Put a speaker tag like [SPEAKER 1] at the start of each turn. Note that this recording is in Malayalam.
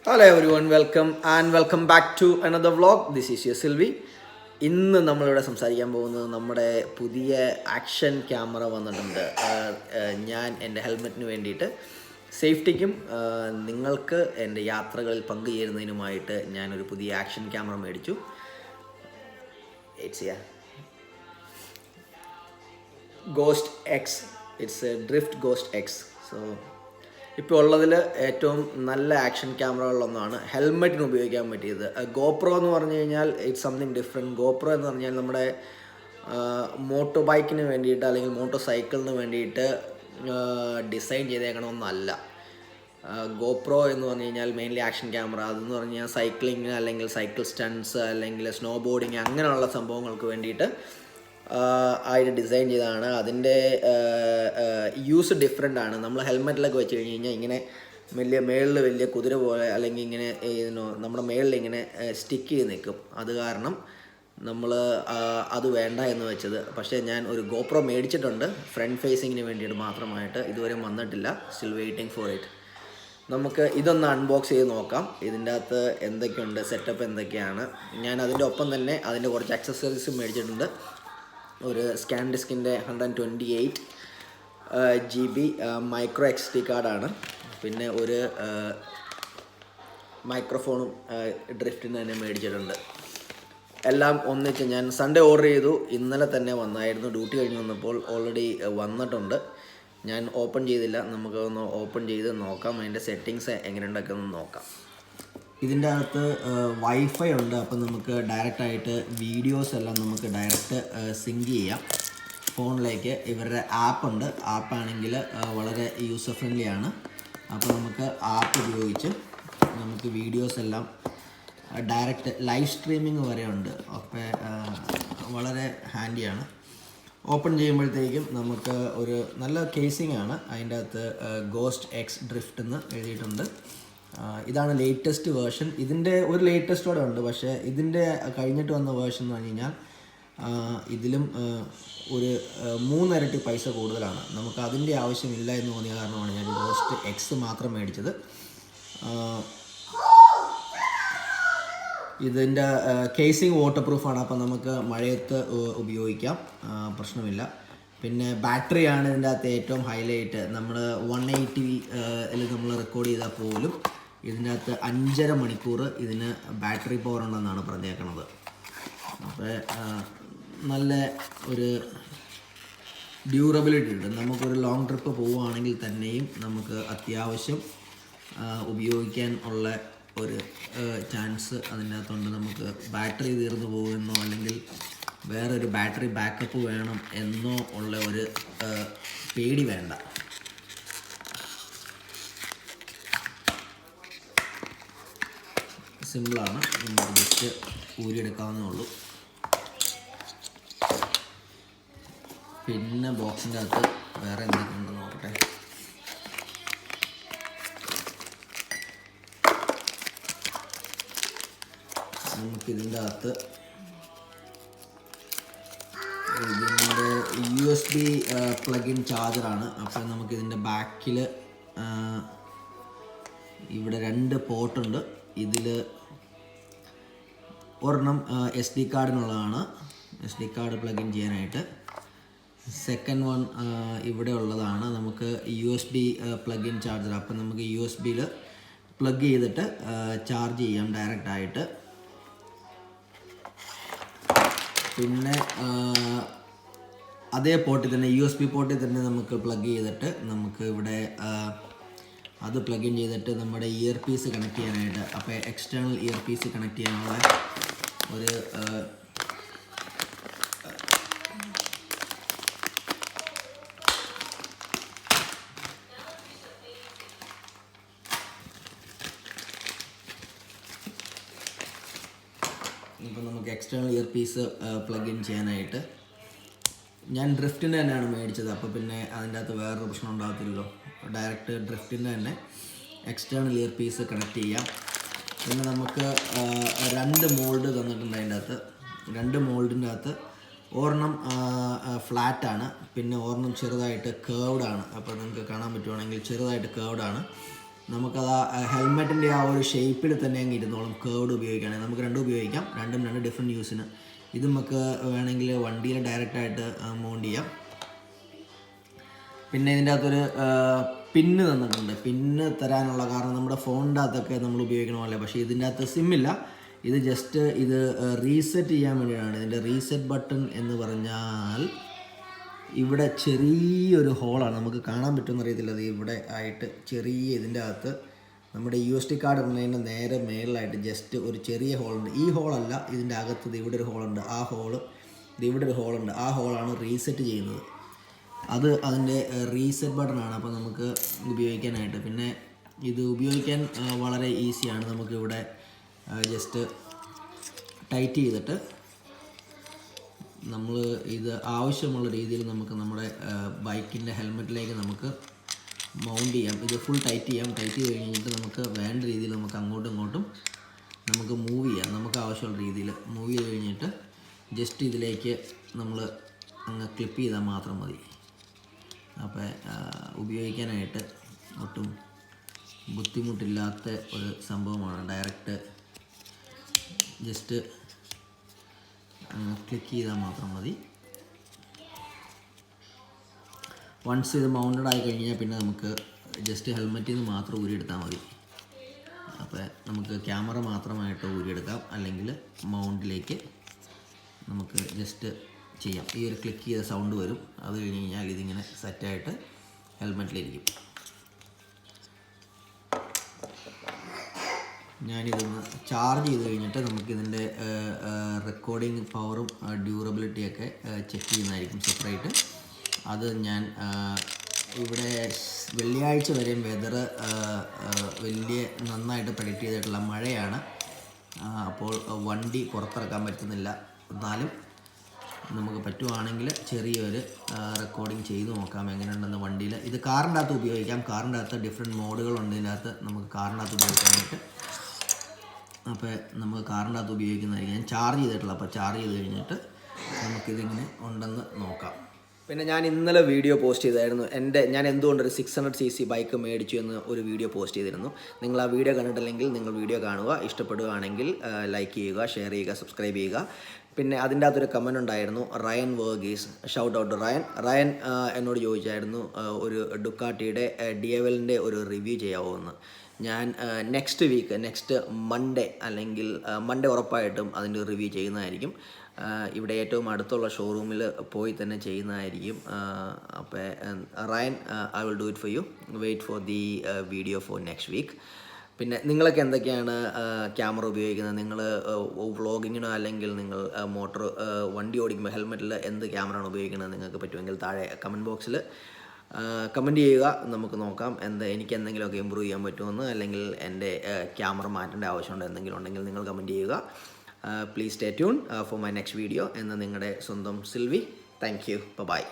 [SPEAKER 1] Hello everyone, welcome back to another vlog. This is your Sylvie. ഇന്ന് നമ്മളിവിടെ സംസാരിക്കാൻ പോകുന്നത് നമ്മുടെ പുതിയ ആക്ഷൻ ക്യാമറ വന്നിട്ടുണ്ട്. ഞാൻ എൻ്റെ ഹെൽമെറ്റിന് വേണ്ടിയിട്ട് സേഫ്റ്റിക്കും നിങ്ങൾക്ക് എൻ്റെ യാത്രകളിൽ പങ്കുചേരുന്നതിനുമായിട്ട് ഞാനൊരു പുതിയ ആക്ഷൻ ക്യാമറ മേടിച്ചു. It's ghost X. It's A drift ghost X. So ഇപ്പോൾ ഉള്ളതിൽ ഏറ്റവും നല്ല ആക്ഷൻ ക്യാമറകളിലൊന്നാണ് ഹെൽമെറ്റിന് ഉപയോഗിക്കാൻ പറ്റിയത്. ഗോപ്രോ എന്ന് പറഞ്ഞു കഴിഞ്ഞാൽ ഇറ്റ്സ് സംതിങ് ഡിഫറെൻറ്റ്. ഗോപ്രോ എന്ന് പറഞ്ഞാൽ നമ്മുടെ മോട്ടോ ബൈക്കിന് വേണ്ടിയിട്ട് അല്ലെങ്കിൽ മോട്ടോർ സൈക്കിളിന് വേണ്ടിയിട്ട് ഡിസൈൻ ചെയ്തേക്കണമെന്നല്ല. ഗോപ്രോ എന്ന് പറഞ്ഞു കഴിഞ്ഞാൽ മെയിൻലി ആക്ഷൻ ക്യാമറ. അതെന്ന് പറഞ്ഞാൽ സൈക്ലിങ് അല്ലെങ്കിൽ സൈക്കിൾ സ്റ്റൺസ് അല്ലെങ്കിൽ സ്നോ ബോർഡിങ് അങ്ങനെയുള്ള സംഭവങ്ങൾക്ക് വേണ്ടിയിട്ട് ആയിട്ട് ഡിസൈൻ ചെയ്തതാണ്. അതിൻ്റെ യൂസ് ഡിഫറെൻ്റ് ആണ്. നമ്മൾ ഹെൽമെറ്റിലൊക്കെ വെച്ച് കഴിഞ്ഞ് കഴിഞ്ഞാൽ ഇങ്ങനെ മേളിൽ വലിയ കുതിര പോലെ അല്ലെങ്കിൽ ഇങ്ങനെ നമ്മുടെ മേളിൽ ഇങ്ങനെ സ്റ്റിക്ക് ചെയ്ത് നിൽക്കും. അത് കാരണം നമ്മൾ അത് വേണ്ട എന്ന് വെച്ചത്. പക്ഷേ ഞാൻ ഒരു ഗോപ്രോ മേടിച്ചിട്ടുണ്ട് ഫ്രണ്ട് ഫേസിങ്ങിന് വേണ്ടിയിട്ട് മാത്രമായിട്ട്. ഇതുവരെ വന്നിട്ടില്ല. Still waiting for it. നമുക്ക് ഇതൊന്ന് അൺബോക്സ് ചെയ്ത് നോക്കാം. ഇതിൻ്റെ അകത്ത് എന്തൊക്കെയുണ്ട്, സെറ്റപ്പ് എന്തൊക്കെയാണ്. ഞാൻ അതിൻ്റെ ഒപ്പം തന്നെ അതിൻ്റെ കുറച്ച് ആക്സസറീസും മേടിച്ചിട്ടുണ്ട്. ഒരു സ്കാൻ ഡിസ്കിൻ്റെ 128 GB മൈക്രോ SD കാർഡാണ്. പിന്നെ ഒരു മൈക്രോഫോണും ഡ്രിഫ്റ്റിന് തന്നെ മേടിച്ചിട്ടുണ്ട്. എല്ലാം ഒന്നിച്ച് ഞാൻ സൺഡേ ഓർഡർ ചെയ്തു. ഇന്നലെ തന്നെ വന്നായിരുന്നു. ഡ്യൂട്ടി കഴിഞ്ഞ് വന്നപ്പോൾ ഓൾറെഡി വന്നിട്ടുണ്ട്. ഞാൻ ഓപ്പൺ ചെയ്തില്ല. നമുക്ക് ഒന്ന് ഓപ്പൺ ചെയ്ത് നോക്കാം. അതിൻ്റെ സെറ്റിങ്സ് എങ്ങനെയുണ്ടൊക്കെ ഒന്ന് നോക്കാം. ഇതിൻ്റെ അകത്ത് വൈഫൈ ഉണ്ട്. അപ്പം നമുക്ക് ഡയറക്റ്റായിട്ട് വീഡിയോസ് എല്ലാം നമുക്ക് ഡയറക്റ്റ് സിങ്ക് ചെയ്യാം ഫോണിലേക്ക്. ഇവരുടെ ആപ്പുണ്ട്. ആപ്പാണെങ്കിൽ വളരെ യൂസർ ഫ്രണ്ട്ലി ആണ്. അപ്പോൾ നമുക്ക് ആപ്പ് ഉപയോഗിച്ച് നമുക്ക് വീഡിയോസ് എല്ലാം ഡയറക്റ്റ് ലൈവ് സ്ട്രീമിംഗ് വരെ ഉണ്ട്. അപ്പോൾ വളരെ ഹാൻഡിയാണ്. ഓപ്പൺ ചെയ്യുമ്പോഴത്തേക്കും നമുക്ക് ഒരു നല്ല കേസിംഗ് ആണ്. അതിൻ്റെ അകത്ത് ഗോസ്റ്റ് എക്സ് ഡ്രിഫ്റ്റ് എന്ന് എഴുതിയിട്ടുണ്ട്. ഇതാണ് ലേറ്റസ്റ്റ് വേർഷൻ. ഇതിൻ്റെ ഒരു ലേറ്റസ്റ്റോടെ ഉണ്ട്. പക്ഷേ ഇതിൻ്റെ കഴിഞ്ഞിട്ട് വന്ന വേർഷൻ എന്ന് പറഞ്ഞു കഴിഞ്ഞാൽ ഇതിലും ഒരു 3 ഇരട്ടി പൈസ കൂടുതലാണ്. നമുക്ക് അതിൻ്റെ ആവശ്യമില്ല എന്ന് തോന്നിയ കാരണമാണ് ഞാൻ ഗോസ്റ്റ് എക്സ് മാത്രം മേടിച്ചത്. ഇതിൻ്റെ കേസിങ് വാട്ടർ പ്രൂഫാണ്. അപ്പോൾ നമുക്ക് മഴയത്ത് ഉപയോഗിക്കാം, പ്രശ്നമില്ല. പിന്നെ ബാറ്ററിയാണ് ഇതിൻ്റെ അകത്ത് ഏറ്റവും ഹൈലൈറ്റ്. നമ്മൾ 180 നമ്മൾ റെക്കോർഡ് ചെയ്താൽ പോലും ഇതിൻ്റെ അകത്ത് 5.5 മണിക്കൂർ ഇതിന് ബാറ്ററി പവർ ഉണ്ടെന്നാണ് പറഞ്ഞേക്കണത്. അപ്പോൾ നല്ല ഒരു ഡ്യൂറബിലിറ്റി ഉണ്ട്. നമുക്കൊരു ലോങ് ട്രിപ്പ് പോവുകയാണെങ്കിൽ തന്നെയും നമുക്ക് അത്യാവശ്യം ഉപയോഗിക്കാൻ ഉള്ള ഒരു ചാൻസ് അതിൻ്റെ അകത്തുണ്ട്. നമുക്ക് ബാറ്ററി തീർന്നു പോകുമെന്നോ അല്ലെങ്കിൽ വേറൊരു ബാറ്ററി ബാക്കപ്പ് വേണം എന്നോ ഉള്ള ഒരു പേടി വേണ്ട. സിമ്പിളാണ്. നമുക്ക് ജസ്റ്റ് ഊരിയെടുക്കാവുന്നേ ഉള്ളൂ. പിന്നെ ബോക്സിൻ്റെ അകത്ത് വേറെ എന്തൊക്കെയുണ്ടെന്ന് നോക്കട്ടെ. നമുക്കിതിൻ്റെ അകത്ത് ഇതിൻ്റെ USB പ്ലഗ്-ഇൻ ചാർജറാണ്. അപ്പോൾ നമുക്കിതിൻ്റെ ബാക്കിൽ ഇവിടെ 2 പോർട്ടുണ്ട്. ഇതിൽ ഒരെണ്ണം SD കാർഡിനുള്ളതാണ്, SD കാർഡ് പ്ലഗ്-ഇൻ ചെയ്യാനായിട്ട്. സെക്കൻഡ് വൺ ഇവിടെ ഉള്ളതാണ് നമുക്ക് USB പ്ലഗ്-ഇൻ ചാർജർ. അപ്പം നമുക്ക് USB-ൽ പ്ലഗ് ചെയ്തിട്ട് ചാർജ് ചെയ്യാം ഡയറക്റ്റായിട്ട്. പിന്നെ അതേ പോർട്ടിൽ തന്നെ USB പോർട്ടിൽ തന്നെ നമുക്ക് പ്ലഗ് ചെയ്തിട്ട് നമുക്ക് ഇവിടെ അത് പ്ലഗ് ഇൻ ചെയ്തിട്ട് നമ്മുടെ ഇയർ പീസ് കണക്ട് ചെയ്യാനായിട്ട്. അപ്പോൾ എക്സ്റ്റേണൽ ഇയർ പീസ് കണക്ട് ചെയ്യാനുള്ള ഒരു ഇപ്പോൾ നമുക്ക് external ear piece plug in ചെയ്യാനായിട്ട്. ഞാൻ ഡ്രിഫ്റ്റിൻ്റെ തന്നെയാണ് മേടിച്ചത്. അപ്പോൾ പിന്നെ അതിൻ്റെ അകത്ത് വേറൊരു പ്രശ്നം ഉണ്ടാകത്തില്ലല്ലോ. ഡയറക്റ്റ് ഡ്രിഫ്റ്റിൻ്റെ തന്നെ എക്സ്റ്റേണൽ ഇയർ പീസ് കണക്ട് ചെയ്യാം. പിന്നെ നമുക്ക് 2 മോൾഡ് തന്നിട്ടുണ്ട് അതിൻ്റെ അകത്ത്. 2 മോൾഡിൻ്റെ അകത്ത് ഒരെണ്ണം ഫ്ലാറ്റാണ്, പിന്നെ ഒരെണ്ണം ചെറുതായിട്ട് കേർവ്ഡാണ്. അപ്പോൾ നിങ്ങൾക്ക് കാണാൻ പറ്റുവാണെങ്കിൽ ചെറുതായിട്ട് കേർവ്ഡാണ്. നമുക്കത് ഹെൽമെറ്റിൻ്റെ ആ ഒരു ഷേപ്പിൽ തന്നെ അങ്ങ് ഇരുന്നോളും. കേർഡ് ഉപയോഗിക്കുകയാണെങ്കിൽ നമുക്ക് രണ്ടും ഉപയോഗിക്കാം. രണ്ടും രണ്ട് ഡിഫറെൻറ്റ് യൂസിന്. ഇത് നമുക്ക് വേണമെങ്കിൽ വണ്ടിയിൽ ഡയറക്റ്റായിട്ട് മൗണ്ട് ചെയ്യാം. പിന്നെ ഇതിൻ്റെ അകത്തൊരു പിന്ന് തന്നിട്ടുണ്ട്. പിന്ന് തരാനുള്ള കാരണം നമ്മുടെ ഫോണിൻ്റെ അകത്തൊക്കെ നമ്മൾ ഉപയോഗിക്കണമല്ലേ, പക്ഷേ ഇതിൻ്റെ അകത്ത് സിമ്മില്ല. ഇത് ജസ്റ്റ് ഇത് റീസെറ്റ് ചെയ്യാൻ വേണ്ടിയിട്ടാണ്. ഇതിൻ്റെ റീസെറ്റ് ബട്ടൺ എന്ന് പറഞ്ഞാൽ ഇവിടെ ചെറിയൊരു ഹോളാണ്, നമുക്ക് കാണാൻ പറ്റുമെന്ന് അറിയത്തില്ല. അത് ഇവിടെ ആയിട്ട് ചെറിയ ഇതിൻ്റെ അകത്ത് നമ്മുടെ USB കാർഡ് ഇടുന്നതിൻ്റെ നേരെ മേളിലായിട്ട് ജസ്റ്റ് ഒരു ചെറിയ ഹോളുണ്ട്. ഈ ഹോളല്ല, ഇതിൻ്റെ അകത്ത് ഇവിടെ ഒരു ഹോളുണ്ട്. ആ ഹോള് ഇവിടെ ഒരു ഹോളുണ്ട്. ആ ഹോളാണ് റീസെറ്റ് ചെയ്യുന്നത്. അത് അതിൻ്റെ റീസെറ്റ് ബട്ടണാണ്. അപ്പോൾ നമുക്ക് ഉപയോഗിക്കാനായിട്ട്, പിന്നെ ഇത് ഉപയോഗിക്കാൻ വളരെ ഈസിയാണ്. നമുക്കിവിടെ ജസ്റ്റ് ടൈറ്റ് ചെയ്തിട്ട് നമ്മൾ ഇത് ആവശ്യമുള്ള രീതിയിൽ നമുക്ക് നമ്മുടെ ബൈക്കിൻ്റെ ഹെൽമെറ്റിലേക്ക് നമുക്ക് മൗണ്ട് ചെയ്യാം. ഇത് ഫുൾ ടൈറ്റ് ചെയ്യാം. ടൈറ്റ് ചെയ്ത് കഴിഞ്ഞിട്ട് നമുക്ക് വേണ്ട രീതിയിൽ നമുക്ക് അങ്ങോട്ടും ഇങ്ങോട്ടും നമുക്ക് മൂവ് ചെയ്യാം. നമുക്ക് ആവശ്യമുള്ള രീതിയിൽ മൂവ് ചെയ്ത് കഴിഞ്ഞിട്ട് ജസ്റ്റ് ഇതിലേക്ക് നമ്മൾ അങ്ങ് ക്ലിപ്പ് ചെയ്താൽ മാത്രം മതി. അപ്പോൾ ഉപയോഗിക്കാനായിട്ട് ഒട്ടും ബുദ്ധിമുട്ടില്ലാത്ത ഒരു സംഭവമാണ്. ഡയറക്റ്റ് ജസ്റ്റ് ക്ലിക്ക് ചെയ്താൽ മാത്രം മതി. വൺസ് ഇത് മൗണ്ടഡ് ആയി കഴിഞ്ഞാൽ പിന്നെ നമുക്ക് ജസ്റ്റ് ഹെൽമെറ്റിൽ നിന്ന് മാത്രം ഊരിയെടുത്താൽ മതി. അപ്പോൾ നമുക്ക് ക്യാമറ മാത്രമായിട്ട് ഊരിയെടുക്കാം, അല്ലെങ്കിൽ മൗണ്ടിലേക്ക് നമുക്ക് ജസ്റ്റ് ചെയ്യാം. ഈ ഒരു ക്ലിക്ക് ചെയ്ത സൗണ്ട് വരും. അത് കഴിഞ്ഞ് കഴിഞ്ഞാൽ ഇതിങ്ങനെ സെറ്റായിട്ട് ഹെൽമെറ്റിലിരിക്കും. ഞാനിതൊന്ന് ചാർജ് ചെയ്ത് കഴിഞ്ഞിട്ട് നമുക്കിതിൻ്റെ റെക്കോർഡിങ് പവറും ഡ്യൂറബിലിറ്റിയൊക്കെ ചെക്ക് ചെയ്യുന്നതായിരിക്കും സെപ്പറേറ്റ്. അത് ഞാൻ ഇവിടെ വെള്ളിയാഴ്ച വരെയും വെതർ വലിയ നന്നായിട്ട് പ്രെഡിക്റ്റ് ചെയ്തിട്ടുള്ള മഴയാണ്. അപ്പോൾ വണ്ടി പുറത്തിറക്കാൻ പറ്റുന്നില്ല. എന്നാലും നമുക്ക് പറ്റുവാണെങ്കിൽ ചെറിയൊരു റെക്കോർഡിങ് ചെയ്ത് നോക്കാം എങ്ങനെയുണ്ടെന്ന് വണ്ടിയിൽ. ഇത് കാറിൻ്റെ അകത്ത് ഉപയോഗിക്കാം. കാറിൻ്റെ അകത്ത് ഡിഫറെൻറ്റ് മോഡുകളുണ്ട്. ഇതിനകത്ത് നമുക്ക് കാറിൻ്റെ അകത്ത് ഉപയോഗിക്കാനായിട്ട്. അപ്പോൾ നമുക്ക് കാറിൻ്റെ അകത്ത് ഉപയോഗിക്കുന്നതായിരിക്കും. ഞാൻ ചാർജ് ചെയ്തിട്ടുള്ള, അപ്പോൾ ചാർജ് ചെയ്ത് കഴിഞ്ഞിട്ട് നമുക്കിതിങ്ങനെ ഉണ്ടെന്ന് നോക്കാം. പിന്നെ ഞാൻ ഇന്നലെ വീഡിയോ പോസ്റ്റ് ചെയ്തായിരുന്നു. ഞാൻ എന്തുകൊണ്ടൊരു 600cc ബൈക്ക് മേടിച്ചു എന്ന് ഒരു വീഡിയോ പോസ്റ്റ് ചെയ്തിരുന്നു. നിങ്ങൾ ആ വീഡിയോ കണ്ടിട്ടില്ലെങ്കിൽ നിങ്ങൾ വീഡിയോ കാണുക. ഇഷ്ടപ്പെടുകയാണെങ്കിൽ ലൈക്ക് ചെയ്യുക, ഷെയർ ചെയ്യുക, സബ്സ്ക്രൈബ് ചെയ്യുക. പിന്നെ അതിൻ്റെ അകത്തൊരു കമൻറ്റ് ഉണ്ടായിരുന്നു, Ryan Varghese, shout out to Ryan എന്നോട് ചോദിച്ചായിരുന്നു ഒരു ഡുക്കാട്ടിയുടെ DLന്റെ ഒരു റിവ്യൂ ചെയ്യാമോ എന്ന്. ഞാൻ നെക്സ്റ്റ് മൺഡേ അല്ലെങ്കിൽ മൺഡേ ഉറപ്പായിട്ടും അതിൻ്റെ റിവ്യൂ ചെയ്യുന്നതായിരിക്കും. ഇവിടെ ഏറ്റവും അടുത്തുള്ള ഷോറൂമിൽ പോയി തന്നെ ചെയ്യുന്നതായിരിക്കും. അപ്പോൾ Ryan, I will do it for you. Wait for the video for next week. പിന്നെ നിങ്ങളൊക്കെ എന്തൊക്കെയാണ് ക്യാമറ ഉപയോഗിക്കുന്നത്? നിങ്ങൾ വ്ളോഗിങ്ങിനോ അല്ലെങ്കിൽ നിങ്ങൾ വണ്ടി ഓടിക്കുമ്പോൾ ഹെൽമെറ്റിൽ എന്ത് ക്യാമറയാണ് ഉപയോഗിക്കുന്നത്? നിങ്ങൾക്ക് പറ്റുമെങ്കിൽ താഴെ കമൻറ്റ് ബോക്സിൽ കമൻറ്റ് ചെയ്യുക. നമുക്ക് നോക്കാം എനിക്ക് എന്തെങ്കിലുമൊക്കെ ഇമ്പ്രൂവ് ചെയ്യാൻ പറ്റുമെന്ന്, അല്ലെങ്കിൽ എൻ്റെ ക്യാമറ മാറ്റേണ്ട ആവശ്യമുണ്ടോ എന്തെങ്കിലും ഉണ്ടെങ്കിൽ നിങ്ങൾ കമൻറ്റ് ചെയ്യുക. Please stay tune for my next video എന്ന് നിങ്ങളുടെ സ്വന്തം സിൽവി. Thank you. ബൈ.